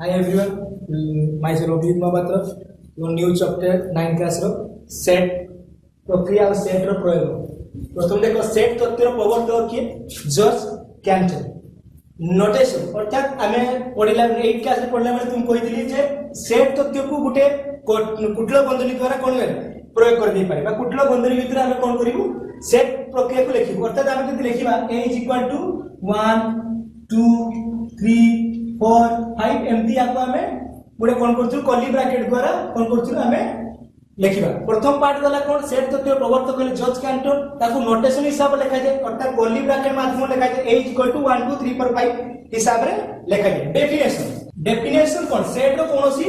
Hi everyone, myself Abhijit Mahapatra. Your new chapter 9 class row set प्रक्रिया और set रो प्रयोग। प्रथम देखो सेट तत्व प्रवर्तक किए जॉर्ज कैंटन। नोटेशन अर्थात आमे पढिला 8 क्लास रे पढिला बेले तुम कहितली जे सेट तत्व को गुटे कुटल बंधनी द्वारा कोन प्रयोग कर दे पारे बा कुटल बंधनी भितर आमे कोन करिवु सेट प्रक्रिया को लिखिबु। अर्थात आमे जदि लिखिबा a = 1 2 3 4 5 एमती आपको हमें गुडे कोन करछु कर्ली ब्रैकेट द्वारा कोन करछु हमें लिखिबा। प्रथम पार्ट गला कोन सेट तत्व प्रवर्तक कहले जॉर्ज कैंटन ताको नोटेशन हिसाब लिखा जाय अर्थात कर्ली ब्रैकेट माध्यम लिखा जाय a = 1 2 3 4 5 हिसाब रे लिखा जाय। डेफिनेशन कोन सेट रो कोनोसी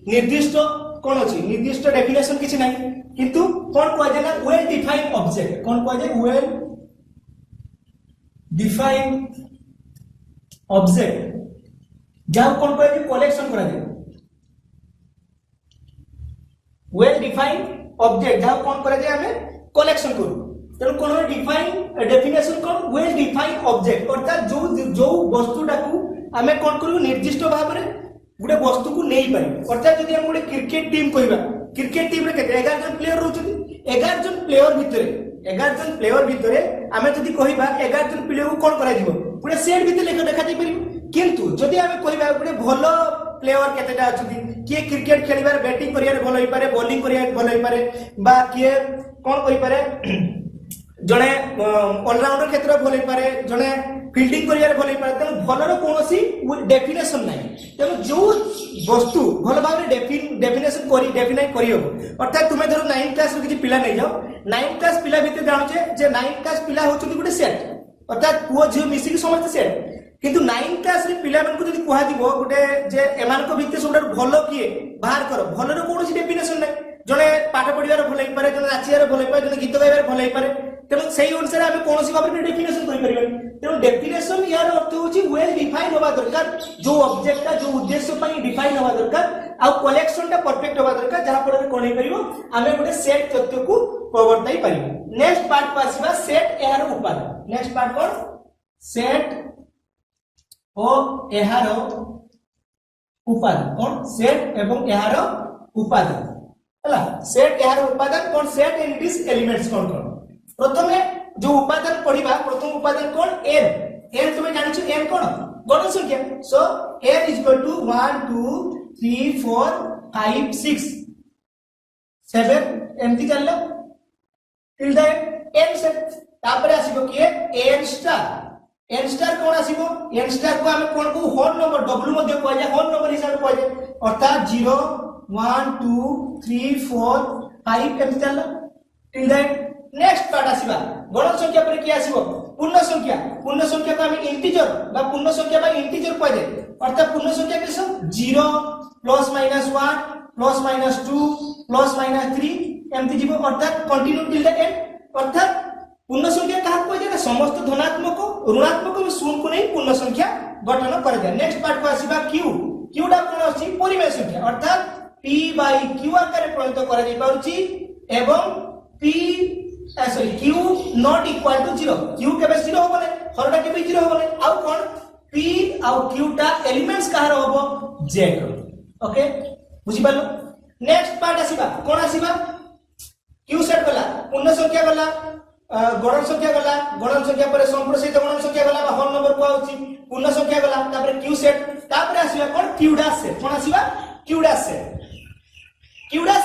निर्दिष्ट कोन अछि निर्दिष्ट डेफिनेशन किछि नै किंतु कोन कोइ जे ना वेल डिफाइंड ऑब्जेक्ट कोन कोइ जे वेल डिफाइंड ऑब्जेक्ट जहां कौन कोई कलेक्शन करा जाए वेल डिफाइंड ऑब्जेक्ट जहां कौन करा जाए हमें कलेक्शन करू तेणु कोन डिफाइन डेफिनेशन कोन वेल डिफाइंड ऑब्जेक्ट अर्थात जो जो वस्तुटा को हमें कोन करू निर्दिष्ट भाव रे गुडे वस्तु को नहीं पारे। अर्थात यदि हम गुडे क्रिकेट टीम कहबा क्रिकेट टीम रे केते 11 जन प्लेयर रहउछथि 11 जन प्लेयर भितरे आमे जदि कहबा 11 जन प्लेयर को कोन करा दिबो गुडे सेट भितर देखा जाय परिबो। किंतु जदि आमे कहबा गुडे भलो प्लेयर केतेटा अछथि किए क्रिकेट खेलिबार बैटिंग करियार भलो होई पारे बॉलिंग करियार भलो होई पारे बा किए कोन करि पारे जने ऑलराउंडर क्षेत्र भलो होई पारे जने फील्डिंग करियार भलो होई पारे त भलोर कोनोसी डेफिनेशन नै तेनु जो वस्तु भलो भाबरे डेफिनेशन करी डेफिनाइ करी हो। अर्थात तुमे धरो 9 क्लास रो किछि पिला नै जाओ 9 क्लास पिला भितर जानो जे 9 क्लास पिला होचुनी गुडे सेट अर्थात पुओ झियो मिसिक समस्त सेट किंतु 9 क्लास रे पिला मन को जदि कुहा दिबो गुटे जे एमान को भितर सबडा भलो किए बाहर करो भलो रो कोनोसी डेफिनेशन नै जने पाठ पढिबार भलो होई पारे जने नाचियार भलो होई पारे जने गीत गाइबार भलो होई पारे तेनु सेही अनुसार हम कोनोसी भाबरे डेफिनेशन करि परिबा। तेनु डेफिनेशन यार अर्थ होची वेल डिफाइन होबा दरकार जो ऑब्जेक्ट का जो उद्देश्य पई डिफाइन होबा दरकार आ कलेक्शन टा परफेक्ट होबा दरकार जहा पर कोन होई परिबो हमें गुटे सेट तत्व को प्रवर्ताई परिबो। नेक्स्ट पार्ट पासिबा सेट एहार उपादान। नेक्स्ट पार्ट कोन सेट ओ एहार उपादान कोन सेट एवं एहार उपादान हला सेट एहार उपादान कोन सेट एंड इट्स एलिमेंट्स कोन कोन प्रथमे जो उपादान पढिबा प्रथम उपादान कोन n तुमे जानि छ n कोन गण संख्या सो n = 1 2 3 4 5 6 7 एमती चलला टिल द n सेट तापर आसीबो किए n स्टार कोन आसीबो n स्टार को हम कोन को होल नंबर w मध्ये कोइ जा होल नंबर हिसाब कोइ जा अर्थात 0 1 2 3 4 5 एमती चलला टिल द नेक्स्ट पार्ट आसीबा गण संख्या पर की आसीबो पूर्ण संख्या को हम इंटीजर बा पूर्ण संख्या बा इंटीजर कोइ दे अर्थात पूर्ण संख्या किसो 0 +- 1 +- 2 +- 3 एमती जीवो अर्थात कंटिन्यू टिल द एंड अर्थात पूर्ण संख्या कहा कोइ दे समस्त धनात्मक ऋणात्मक में शून्य को नहीं पूर्ण संख्या गठन कर दे। नेक्स्ट पार्ट को आसीबा क्यू डा कोन अछि परिमेय संख्या अर्थात p/q आकार प्रयुक्त करा जाय पाउची एवं p sorry q not equal to 0 q केबे 0 होबने हरटा केबे 0 होबने आउ कोन p आउ q टा एलिमेंट्स कहार होबो z रो ओके बुझि पालो। नेक्स्ट पार्ट आसीबा कोन आसीबा q सेट गला पूर्ण संख्या गला गण संख्या पर संप्रसारित गण संख्या गला बा होल नंबर को आउची पूर्ण संख्या गला तापर q सेट तापर आसीबा कोन q डैश सेट कोन आसीबा q डैश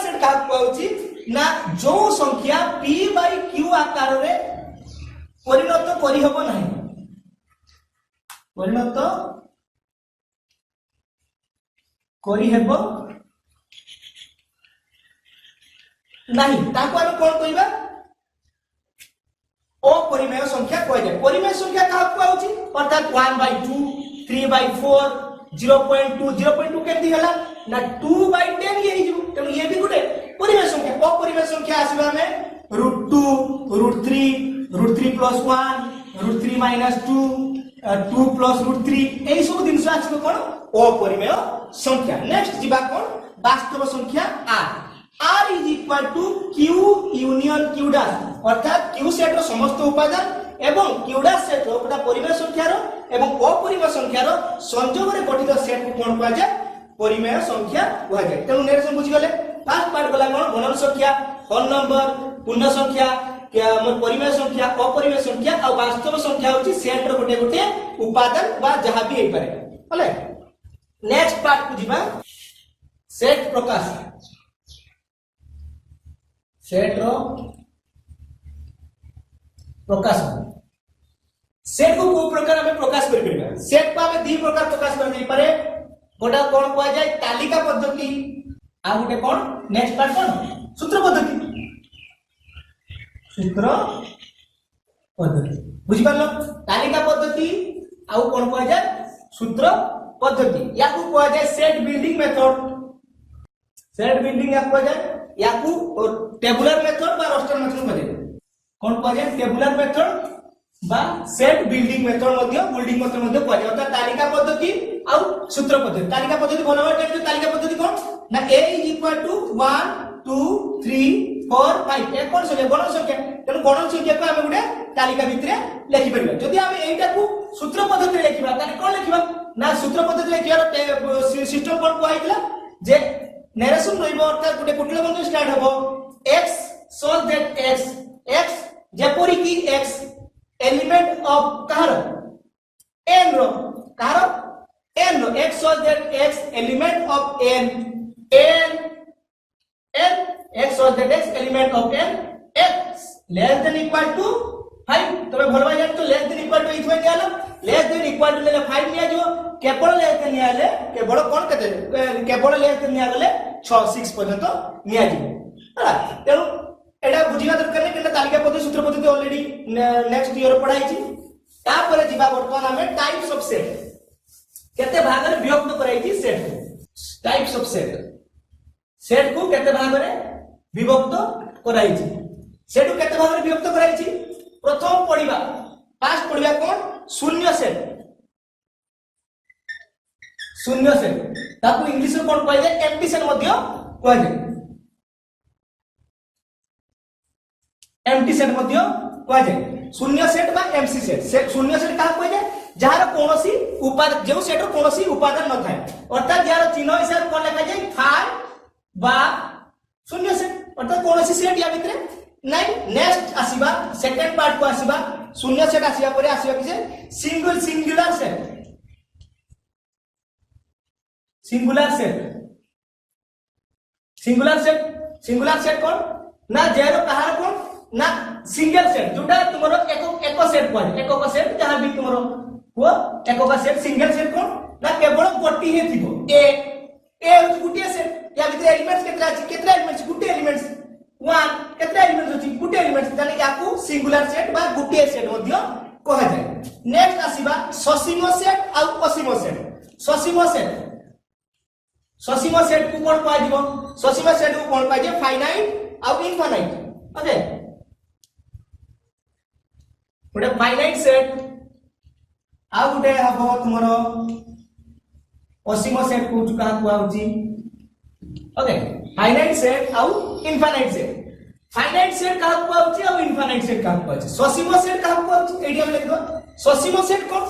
सेट का को आउची ना जो संख्या p/q आकार रे परिणत करि हबो नाही परिणत करि हेबो नाही ताको हम कोन कहिबा अपरिमेय संख्या कहि जाय। परिमेय संख्या का को आउची अर्थात 1/2 3/4 0.2 केमती हला ना 2/10 ये हिजु तेनु ये भी गुटे परिमेय संख्या अपरिमेय संख्या आसीबा में √2 √3 √3 + 1 √3 - 2 2 + √3 एई सब दिन आसीबो कोन अपरिमेय संख्या। नेक्स्ट जीवा कोन वास्तव संख्या r = q union q dash अर्थात q सेट रो समस्त उपादान एवं क्यूडा सेट गोटा परिमेय संख्यार एवं अपरिमेय संख्यार संयोग रे गठित सेट को कोन कहै छै परिमेय संख्या हुआ जाए। तेणु नेरेशन बुझी गले। फर्स्ट पार्ट गला कोन गणन संख्या, होल नंबर, पूर्ण संख्या, क्या हमर परिमेय संख्या, अपरिमेय संख्या और वास्तव संख्या होची सेट रो गोटे गोटे उपादान बा जहा भी हे पारे हले। नेक्स्ट पार्ट को जिबा सेट प्रकाश। सेट रो प्रकाश। सेट को को प्रकार हमें प्रकाश कर परिबा। सेट को हमें दी प्रकार प्रकाश कर दे पारे। गोटा कोन कोआ जाय तालिका पद्धति आ गोटे कोन नेक्स्ट पार्ट कोन सूत्र पद्धति। सूत्र पद्धति बुझी पारलो। तालिका पद्धति आ कोन कोआ जाय सूत्र पद्धति। या को कोआ जाय set building method. Set building या कोआ जाय या को टेबुलर मेथड बा रोस्टर मेथड कोआ जाय। कोन कोआ जाय टेबुलर मेथड बा सेट बिल्डिंग मेथड मध्ये बिल्डिंग मेथड मध्ये कोआ जाय। अर्थात तालिका पद्धति आ सूत्र पद्धति। तालिका पद्धति बनावा जे तालिका पद्धति कोन ना a = 1 2 3 4 5 ए कोन संख्या गणन संख्या। तेनु गणन संख्या को हम गुडे तालिका भितरे लिखि परबा। जदि हम एटा को सूत्र पद्धति लिखिबा ताने कोन लिखिबा ना सूत्र पद्धति लिखिबार सिस्टम कोन को आइतला जे नरेशन रहिबो। अर्थात गुडे कुटिल बंधु स्टार्ट हबो x so that x जेपरि की x एलिमेंट ऑफ कहार n रो कहार n रो x so that x element of n x so that x element of n x less than equal to 5। तबे भरबा जाय तो लेस देन इक्वल टू इथवा नियाला लेस देन इक्वल टू लेले 5 निया जो केवल लेस देन नियाले केवल कोन कते केवल लेस देन निया गले 6 पर्यंत निया जी हला। तेनु एडा बुझिना दरकार नै केला तालिका पद्धति सूत्र पद्धति ऑलरेडी नेक्स्ट ईयर पढाई छी। ता परे जिबा वर्तमान हमें टाइप्स ऑफ सेट केते भाग रे विभक्त कराई छी। Set types of set set को केते भाग रे विभक्त कराई छी। सेट को केते भाग रे विभक्त कराई छी। प्रथम पढिबा फास्ट पढिबा कोन शून्य सेट। शून्य सेट ताकू इंग्लिश में कोन कहै जे एम्प्टी सेट मध्ये कहै जे एम्प्टी सेट मध्ये कहै जे शून्य सेट बा एमसी सेट। शून्य सेट का कहै जे जहार कोनोसी उपादान जो सेट रो कोनोसी उपादान न थाए। अर्थात यार चिन्ह हिसाब कोन लिखा जाय थाए बा शून्य सेट। अर्थात कोनोसी सेट या भितरे नहीं। नेक्स्ट आसीबा सेकंड पार्ट को आसीबा शून्य सेट आसीबा परे आसीबा कि सिंगुलर सेट। सिंगुलर सेट कोन ना जेरो कहार कोन ना सिंगल सेट जोटा तुमरो एको सेट कोन एको सेट जहां भी तुमरो वो एको सेट सिंगल सेट कोन ना केवल गोटी हे थिबो ए गुटिया सेट या भितरे एलिमेंट्स केतरा एलिमेंट्स गुटे एलिमेंट्स 1 केतरा एलिमेंट्स अछि गुटे एलिमेंट्स ताने याकू सिंगुलर सेट बा गुटे सेट मध्ये कहा जाय। नेक्स्ट आसीबा ससीम सेट आ असीम सेट। ससीम सेट को कोन कहै दिबो। ससीम सेट को कोन कहै जे फाइनाइट आ इनफाइनाइट। ओके गुटे फाइनाइट सेट आ गुटे हबो तुमरो असीम सेट को का कहउची। ओके फाइनाइट सेट आ इनफाइनाइट सेट। फाइनाइट सेट का कहउची आ इनफाइनाइट सेट का कहउची। ससीम सेट का कहउची एडी हम लिख दो। ससीम सेट कोन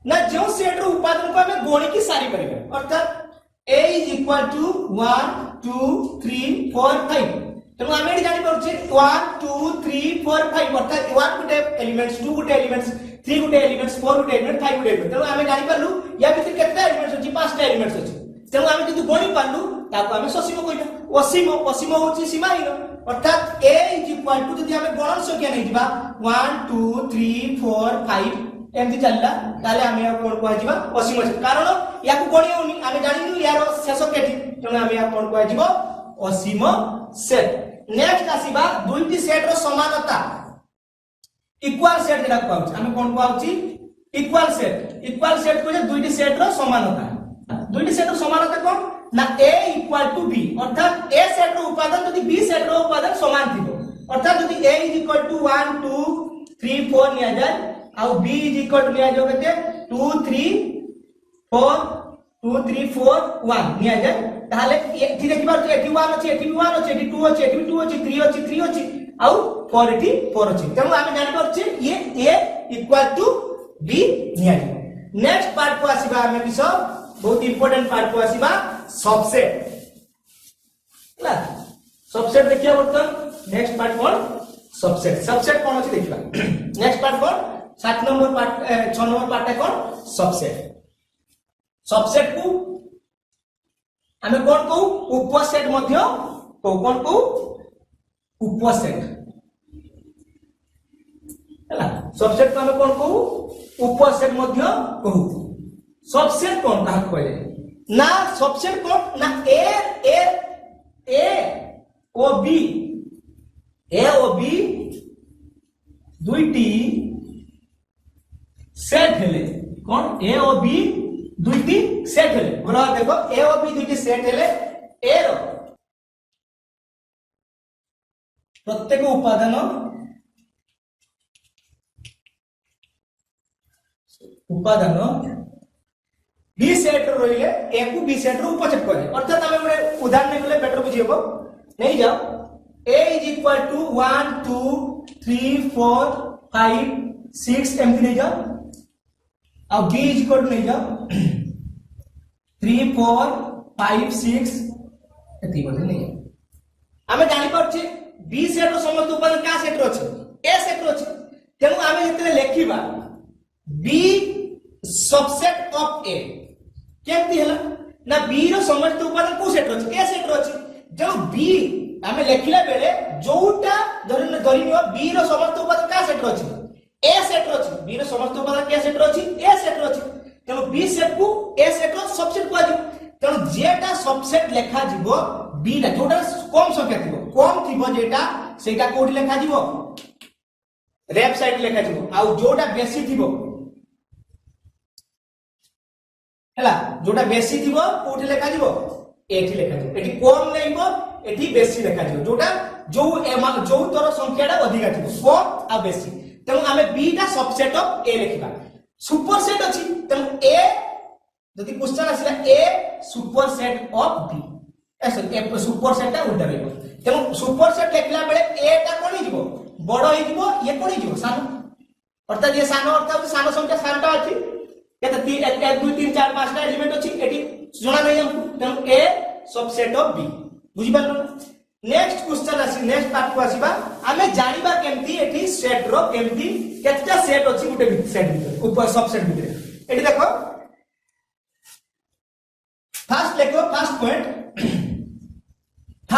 ना जो सेट रो उपादान को हमें गणि की सारी परिबे। अर्थात a = 1 2 3 4 5। तेनु हम एडी जानि परछे 1 2 3 4 5 अर्थात 1 गुटे एलिमेंट्स 2 गुटे एलिमेंट्स 3 गुटे एलिमेंट्स 4 गुटे एलिमेंट 5 गुटे एलिमेंट। तेनु हम जानि परलु या भितर केते एलिमेंट्स अछि 5 टा एलिमेंट्स अछि। तेनु हम किछु गणि पारलु ताको हम ससीम कहिबा। असीम होछि सीमाहीन। अर्थात a = जदि हम गणन संख्या नै दिबा 1 2 3 4 5 एमती चलला ताले हमें कोन कहै जिबा असीम सेट। कारण याकू गणि होनी हमें जानिनु यार शेष केठी। तेनु हमें कोन कहै जिवो असीम सेट। नेक्स्ट आसीबा दुईटी सेट रो समानता इक्वल सेट जेटा कहउची हमें कोन कहउची इक्वल सेट। इक्वल सेट को जे दुईटी सेट रो समानता। दुईटी सेट रो समानता कोन ना a = b। अर्थात a सेट रो उपादान यदि b सेट रो उपादान समान थिबो। अर्थात यदि a = 1 2 3 4 निया जाय आ b = निया जो केते 2 3 4 2 3 4 1 निया जाय ताले एठी देखि पार एठी 1 अछि एठी 1 अछि एठी 2 अछि एठी 2 अछि 3 अछि 3 अछि आ 4 एठी 4 अछि। तेनु आमे जानि परछे ये a = b निया जाय। नेक्स्ट पार्ट को आसीबा हमें किस बहुत इंपोर्टेंट पार्ट को आसीबा सबसेट ना सबसेट देखिए बर्तन नेक्स्ट पार्ट कौन सबसेट सबसेट कौन अछि देखिबा नेक्स्ट पार्ट कौन 7 नंबर पार्ट 6 नंबर पार्ट है कौन सबसेट सबसेट को हमें कौन कहू उपसेट मध्य कौन कहू उपसेट है सबसेट को हमें कौन कहू उपसेट मध्य कहू सबसेट कौन कहा कहले ना सबसेट कौन ना ए ओ बी दुईटी सेट हेले कौन ए ओ बी दुईटी सेट हेले बोला देखो ए ओ बी दुईटी सेट हेले ए रो प्रत्येक उपादान बी सेट रहिले ए को बी सेट रो उपसेट करे अर्थात हमें ଗୋଟେ उदाहरण ନେଲେ बेटर बुझिबो नहीं जाओ a is equal to 1 2 3 4 5 6 एमती नहीं जाओ अब b is equal to नहीं जाओ 3 4 5 6 एती बोले नहीं हमें जानि परछि b सेट रो समस्त उपादान का सेट रो अछि a सेट रो अछि तेनु हमें जते लेखिबा b सबसेट ऑफ a केमती हला ना b रो समस्त उपादान को सेट रो अछि a सेट रो अछि जो b हमें लेखिला बेले जोटा धरिनियो b रो समस्त उपादान का सेट रो अछि a सेट रो अछि b रो समस्त उपादान के सेट रो अछि a सेट रो अछि तेनु b सेट को a सेट रो सबसेट को आजि तेनु जेटा सबसेट लेखा जिवो b टा जोटा कम संख्या थिबो कम थिबो जेटा सेटा कोडी लेखा जिवो लेफ्ट साइड लेखा जिवो आ जोटा बेसी थिबो हला जोटा बेसी थिबो कोठी लेखा जिवो एठी लेखा जिवो एठी कम लेइबो एठी बेसी लेखा जिवो जोटा जो तोर संख्याटा अधिका थिबो कम आ बेसी तेनु हमें b टा सबसेट ऑफ a लेखिबा सुपर सेट अछि तेनु a जदि क्वेश्चन आसिला a superset of b ऐसे ए सुपर सेट टा उल्टा रहइबो तेनु सुपर सेट लेखला बेले a टा कोन हिजबो बडो हिजबो ये कोन हिजबो सानो अर्थात ये सानो अर्थात सानो संख्या सानटा अछि केते 1 2 3 4 5 टा एलिमेंट अछि एठी जोना नै हमकु तेनु a सबसेट ऑफ b बुझि पारलो नेक्स्ट क्वेश्चन आसी नेक्स्ट पार्ट को आसीबा हमें जानिबा केमती एठी सेट रो केमती केतटा सेट अछि गुटे सेट भीतर ऊपर सबसेट भीतर एठी देखो फर्स्ट लेखो first point 5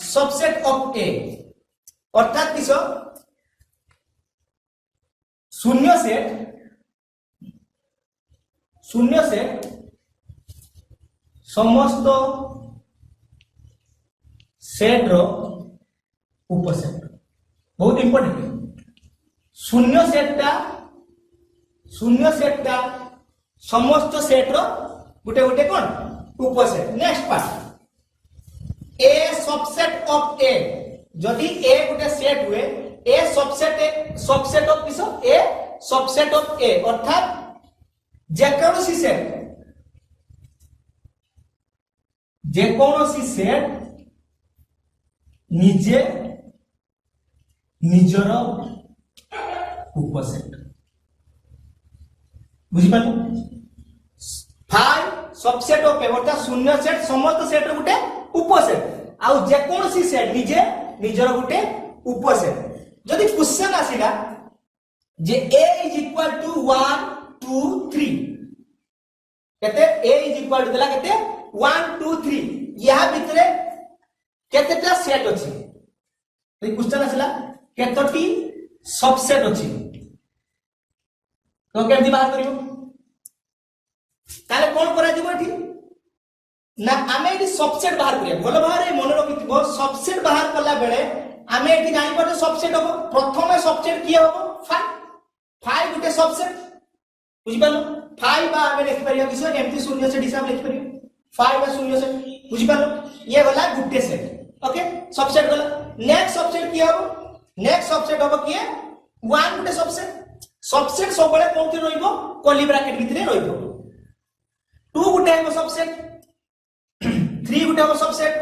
subset of a अर्थात किसो शून्य सेट समस्त सेट रो उपसेट बहुत इंपोर्टेंट शून्य सेट टा समस्त सेट रो गुटे गुटे कोन उपसेट next part a subset of a जदि a गुटे सेट हुए a सबसेट ऑफ किसो a सबसेट ऑफ a अर्थात जेकोनोसी सेट निजे निजर उपसेट बुझि पालो 5 सबसेट ऑफ a अर्थात शून्य सेट समस्त सेट रो गुटे उपसेट आ जेकोनोसी सेट निजे निजर गुटे उपसेट जदि क्वेश्चन आसीला जे a is equal to 1 2 3 केते a is equal to देला केते 1 2 3 यहा भितरे केतेटा सेट अछि तो क्वेश्चन आसीला केतोटी सबसेट अछि तो केमति बाहर करियो ताले कोन करा जिवो एठी ना आमे एठी सबसेट बाहर करिया भलो भारे मन रखिथिबो सबसेट बाहर करला बेले आमे एठी जानि पड़े सबसेट हो प्रथमे सबसेट किए हो 5 गुटे सबसेट बुझि पालो 5 बा आमे लिखि परियो किसो एमती शून्य सेट हिसाब लिखि परियो 5 बा शून्य सेट बुझि पालो ये वाला गुटे सेट ओके सबसेट वाला नेक्स्ट सबसेट किए हो नेक्स्ट सबसेट हो किए 1 गुटे सबसेट सबले कोनथि रहिबो कर्ली ब्रैकेट भितरे रहिबो 2 गुटे हो सबसेट 3 गुटे हो सबसेट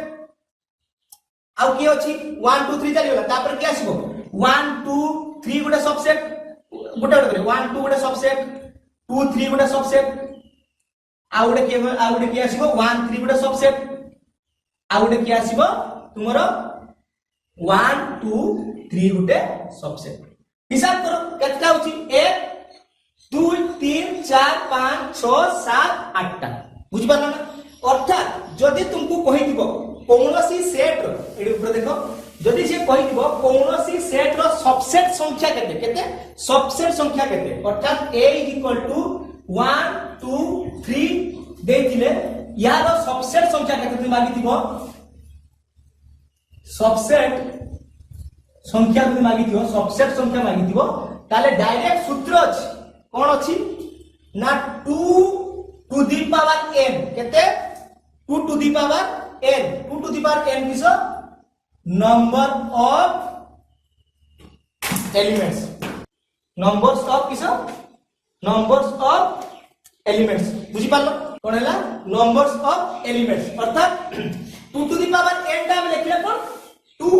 आउ की अछि 1 2 3 चली गेला तापर के आसीबो 1 2 3 गुटे सबसेट गुटे गुटे 1 2 गुटे सबसेट 2 3 गुटे सबसेट आउडे के आसीबो 1 3 गुटे सबसेट आउडे के आसीबो तुमरो 1 2 3 गुटे सबसेट हिसाब करो केतना होची 1 2 3 4 5 6 7 8 टा बुझि पारला ना अर्थात जदि तुमको कहि दिबो कोनोसी सेट रो एडी ऊपर देखो जदि से कहि दिबो कोनोसी सेट रो सबसेट संख्या केते सबसेट संख्या केते अर्थात a = 1 2 3 देथिले यार सबसेट संख्या केते तुम मागि दिबो सबसेट संख्या तुम मागि दिबो सबसेट संख्या मागि दिबो ताले डायरेक्ट सूत्र अछि कोन अछि ना 2 टू द पावर n केते 2 to the power n 2 to the power n किस number of elements numbers of किस नंबर्स ऑफ एलिमेंट्स बुझि पालो कोन हैला नंबर्स ऑफ एलिमेंट्स अर्थात 2 टू द पावर n टा हम लिखले कोन 2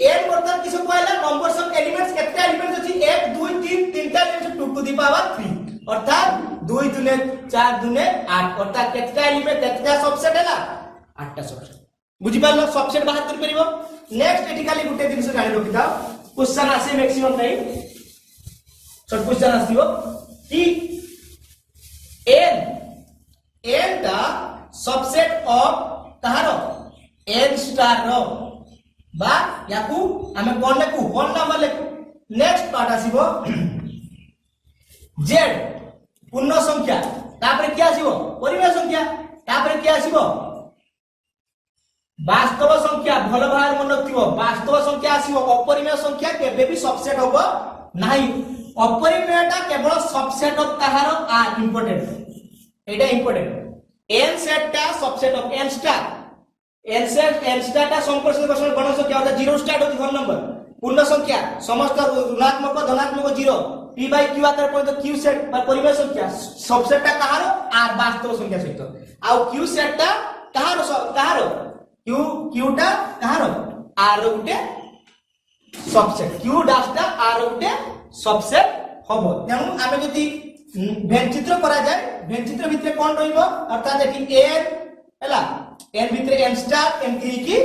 n अर्थात किस कहला नंबर्स ऑफ एलिमेंट्स केते एलिमेंट्स अछि 1 2 3 तीनटा एलिमेंट्स 2 टू द पावर 3 अर्थात 2 दुने 4 दुने 8 अर्थात केतटा एलिमेंट केतटा सबसेट हैला 8 टा सबसेट बुझि पालो सबसेट बाहर कर परिबो नेक्स्ट एटी खाली गुटे दिन से जानि रखिता क्वेश्चन आसे मैक्सिमम नहीं शॉर्ट क्वेश्चन आसीबो कि n टा सबसेट ऑफ कहारो n स्टार रो बा याकू हमें कोन लेकू होल नंबर लेकू नेक्स्ट पार्ट आसीबो z पूर्ण संख्या तापर क्या आसीबो परिमेय संख्या तापर क्या आसीबो वास्तव संख्या भलो भार मन रखिबो वास्तव संख्या आसीबो अपरिमेय संख्या केबे भी सबसेट होबो नाही अपरिमेयटा केवल subset of ताहारो are important Etah important n set टा सबसेट ऑफ n स्टार टा संपर्क गण संख्या अर्थात 0 स्टार्ट होती होल नंबर पूर्ण संख्या समस्त ऋणात्मक धनात्मक 0 p by q आकर पॉइंट q सेट पर परिमेय संख्या सबसेट टा कहारो आर वास्तव संख्या सहित आ q सेट टा कहारो q टा कहारो are Gute subset q dash टा आर गुटे सबसेट होबो तेनु आमे जति व्यंचित्र करा जाय व्यंचित्र भितरे कोन रहिबो अर्थात एठी n हैला n भितरे n स्टार n की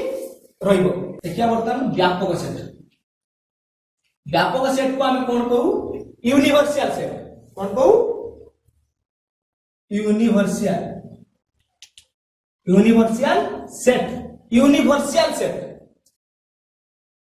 रहिबो देखिया वर्तमान व्यापक सेट को हमें कौन कहू यूनिवर्सल सेट कौन कहू यूनिवर्सल सेट